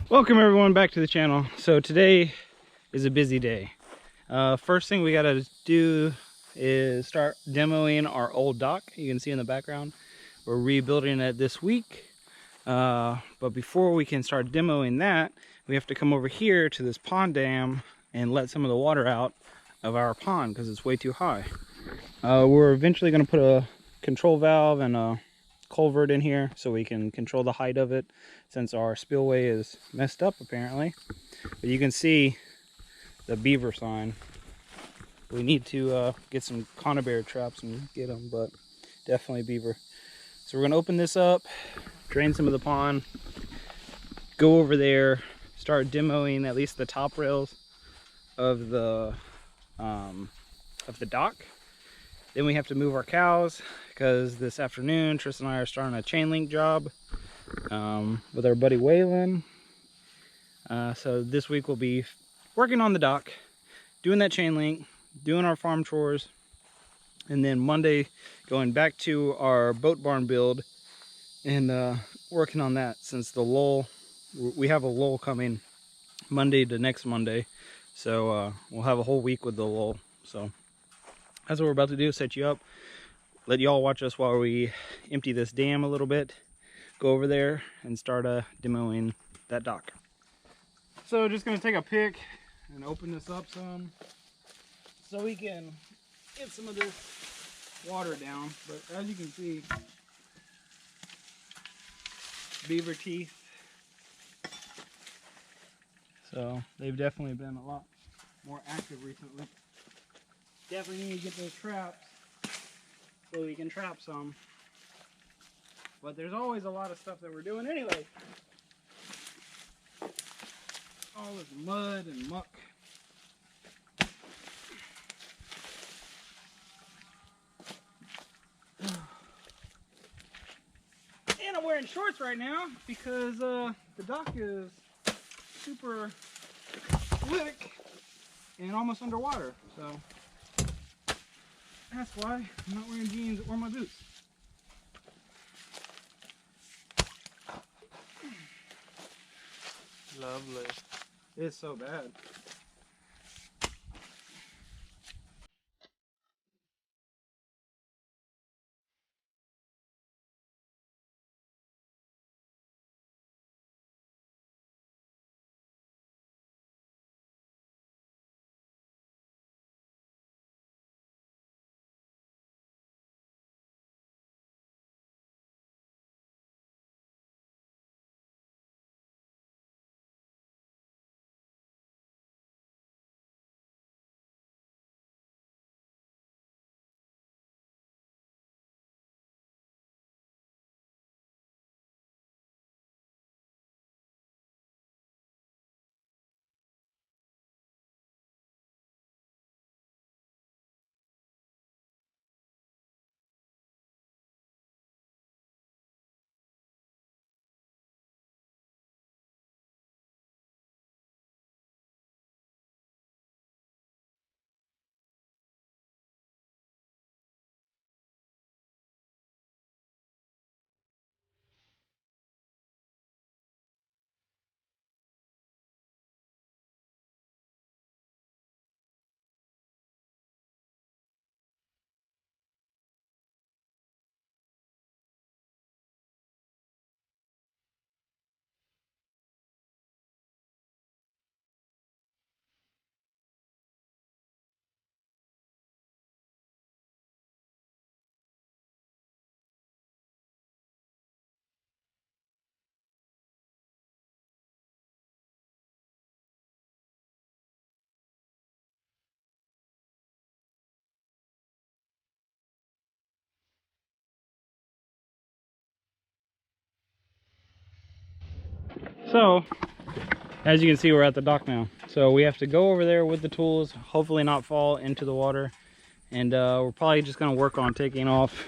Welcome everyone back to the channel. So today is a busy day. First thing we gotta do is start demoing our old dock. You can see in the background we're rebuilding it this week, but before we can start demoing that, we have to come over here to this pond dam and let some of the water out of our pond because it's way too high. We're eventually going to put a control valve and a culvert in here so we can control the height of it, since our spillway is messed up apparently. But you can see the beaver sign. We need to get some conibear traps and get them, but definitely beaver. So we're going to open this up, drain some of the pond, go over there, start demoing at least the top rails of the dock. Then we have to move our cows because this afternoon Tristan and I are starting a chain link job with our buddy Waylon. So this week we'll be working on the dock, doing that chain link, doing our farm chores, and then Monday going back to our boat barn build and working on that, since the lull, we have a lull coming Monday to next Monday. So we'll have a whole week with the lull. So that's what we're about to do, set you up, let y'all watch us while we empty this dam a little bit, go over there and start demoing that dock. So just gonna take a pick and open this up some so we can get some of this water down. But as you can see, beaver teeth. So they've definitely been a lot more active recently. Definitely need to get those traps so we can trap some. But there's always a lot of stuff that we're doing anyway. All this mud and muck. And I'm wearing shorts right now because the dock is super slick and almost underwater. So that's why I'm not wearing jeans or my boots. Lovely. It's so bad. So as you can see, we're at the dock now. So we have to go over there with the tools, hopefully not fall into the water. And we're probably just gonna work on taking off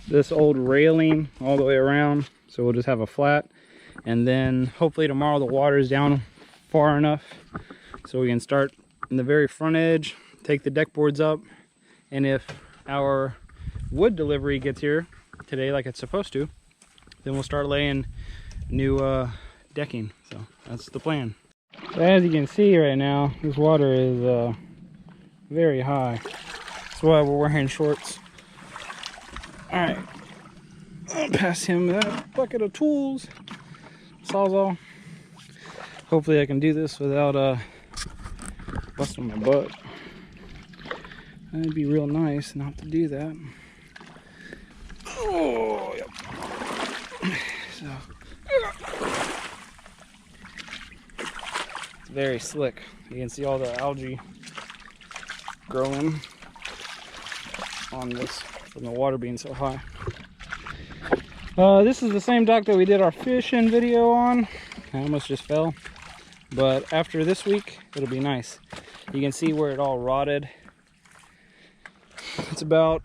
this old railing all the way around. So we'll just have a flat. And then hopefully tomorrow the water is down far enough so we can start in the very front edge, take the deck boards up. And if our wood delivery gets here today like it's supposed to, then we'll start laying new decking. So that's the plan. So as you can see right now, this water is very high. That's why we're wearing shorts. All right, I'll pass him that bucket of tools, sawzall. Hopefully I can do this without busting my butt. That'd be real nice not to do that. Oh, yep. So it's very slick. You can see all the algae growing on this from the water being so high. This is the same dock that we did our fishing video on. I almost just fell. But after this week, it'll be nice. You can see where it all rotted. It's about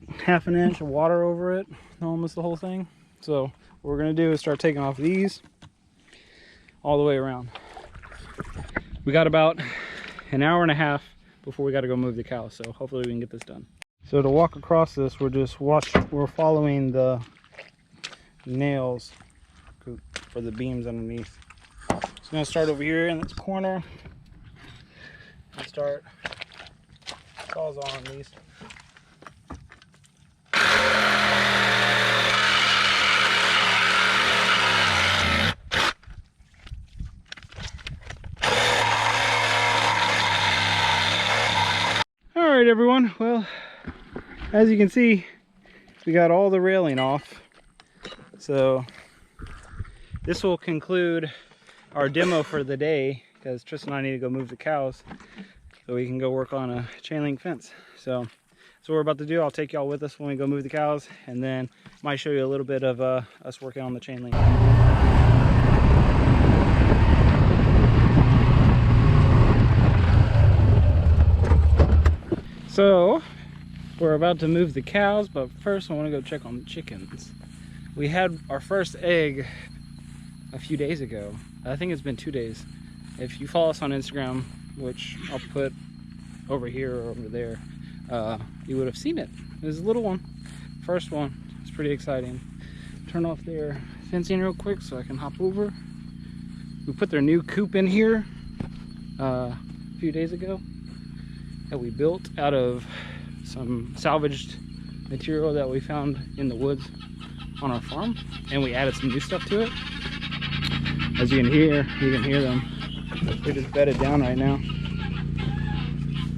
½ an inch of water over it, almost the whole thing. So what we're gonna do is start taking off these all the way around. We got about an hour and a half before we got to go move the cows, so hopefully we can get this done. So to walk across this, we're following the nails for the beams underneath. So I'm gonna start over here in this corner and start sawzall on these. All right, everyone. Well, as you can see, we got all the railing off. So this will conclude our demo for the day, because Tristan and I need to go move the cows so we can go work on a chain link fence. So that's what we're about to do. I'll take y'all with us when we go move the cows, and then might show you a little bit of us working on the chain link. So we're about to move the cows, but first I want to go check on the chickens. We had our first egg a few days ago. I think it's been 2 days. If you follow us on Instagram, which I'll put over here or over there, you would have seen it. It was a little one, first one. It's pretty exciting. Turn off their fencing real quick so I can hop over. We put their new coop in here a few days ago that we built out of some salvaged material that we found in the woods on our farm, and we added some new stuff to it. As you can hear them. They're just bedded down right now.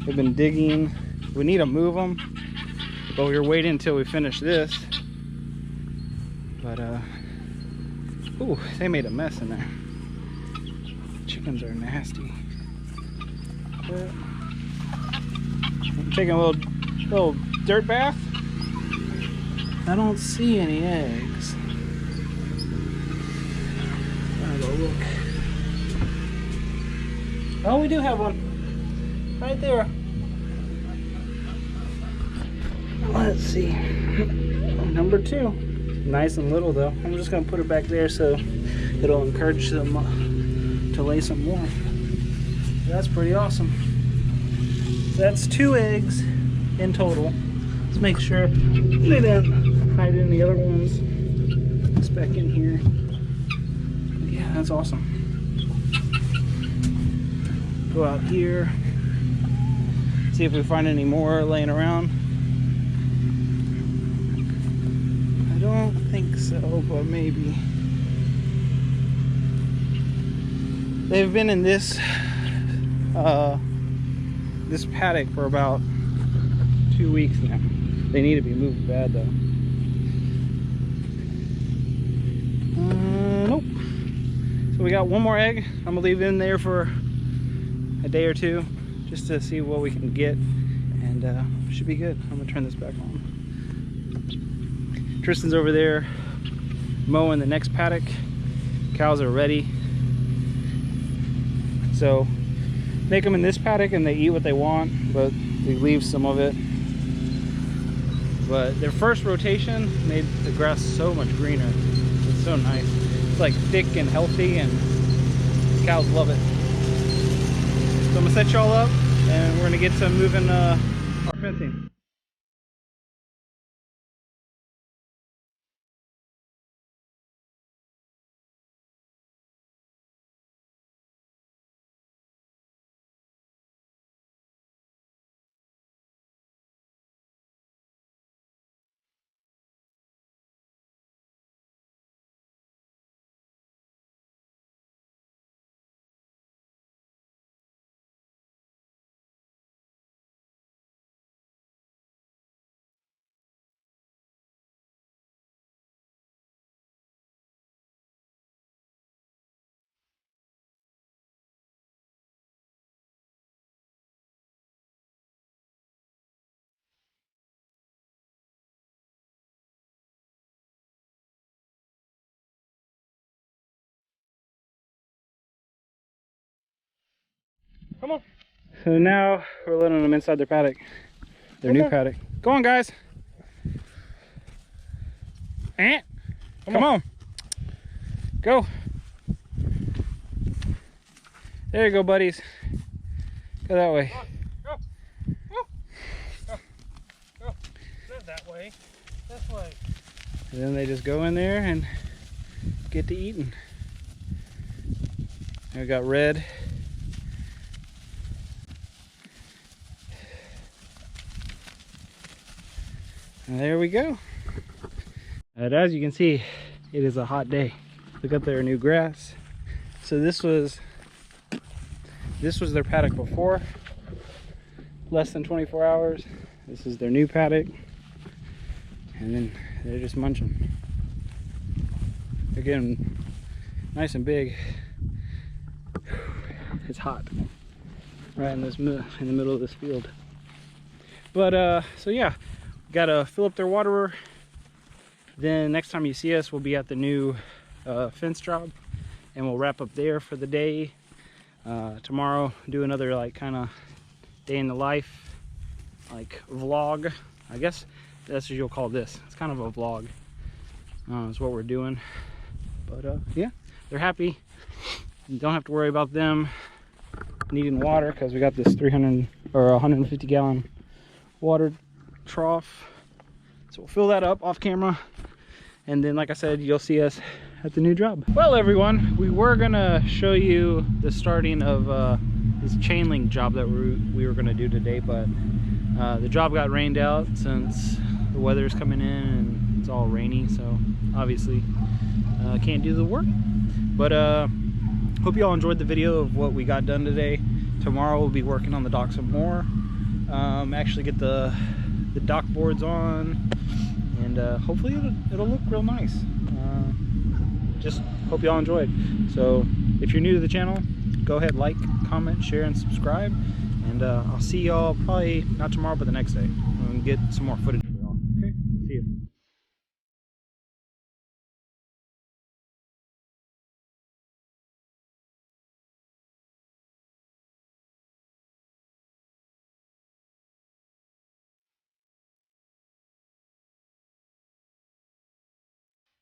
They've been digging. We need to move them, but we were waiting until we finish this. But ooh, they made a mess in there. Chickens are nasty. But I'm taking a little dirt bath. I don't see any eggs. Gotta go look. Oh, we do have one right there. Let's see. Number 2. Nice and little though. I'm just gonna put it back there so it'll encourage them to lay some more. That's pretty awesome. That's 2 eggs in total. Let's make sure they didn't hide any other ones. It's back in here. Yeah, that's awesome. Go out here, see if we find any more laying around. I don't think so, but maybe. They've been in this this paddock for about 2 weeks now. They need to be moved bad though. Nope. So we got one more egg. I'm gonna leave it in there for a day or two just to see what we can get, and should be good. I'm gonna turn this back on. Tristan's over there mowing the next paddock. Cows are ready. So make them in this paddock and they eat what they want, but we leave some of it. But their first rotation made the grass so much greener. It's so nice. It's like thick and healthy, and the cows love it. So I'm gonna set y'all up and we're gonna get to moving our fencing. Come on. So now we're letting them inside their paddock. Their new paddock. Go on, guys. Ant. Come on. Go. There you go, buddies. Go that way. Go. Go. Go. Not that way. This way. And then they just go in there and get to eating. And we got Red. And there we go. And as you can see, it is a hot day. Look at their new grass. So this was their paddock before, less than 24 hours. This is their new paddock, and then they're just munching. They're getting nice and big. It's hot right in the middle of this field. But so yeah, gotta fill up their water. Then next time you see us, we'll be at the new fence job, and we'll wrap up there for the day. Tomorrow do another like kind of day in the life, like vlog. I guess that's what you'll call this. It's kind of a vlog. Is what we're doing. But yeah, they're happy. You don't have to worry about them needing water because we got this 300 or 150 gallon water trough. So we'll fill that up off camera, and then like I said, you'll see us at the new job. Well everyone, we were gonna show you the starting of this chain link job that we were gonna do today, but the job got rained out since the weather's coming in and it's all rainy, so obviously can't do the work. But hope you all enjoyed the video of what we got done today. Tomorrow we'll be working on the dock some more, actually get the dock boards on, and hopefully it'll look real nice. Just hope y'all enjoyed. So if you're new to the channel, go ahead, like, comment, share, and subscribe, and I'll see y'all probably not tomorrow but the next day. We'll get some more footage.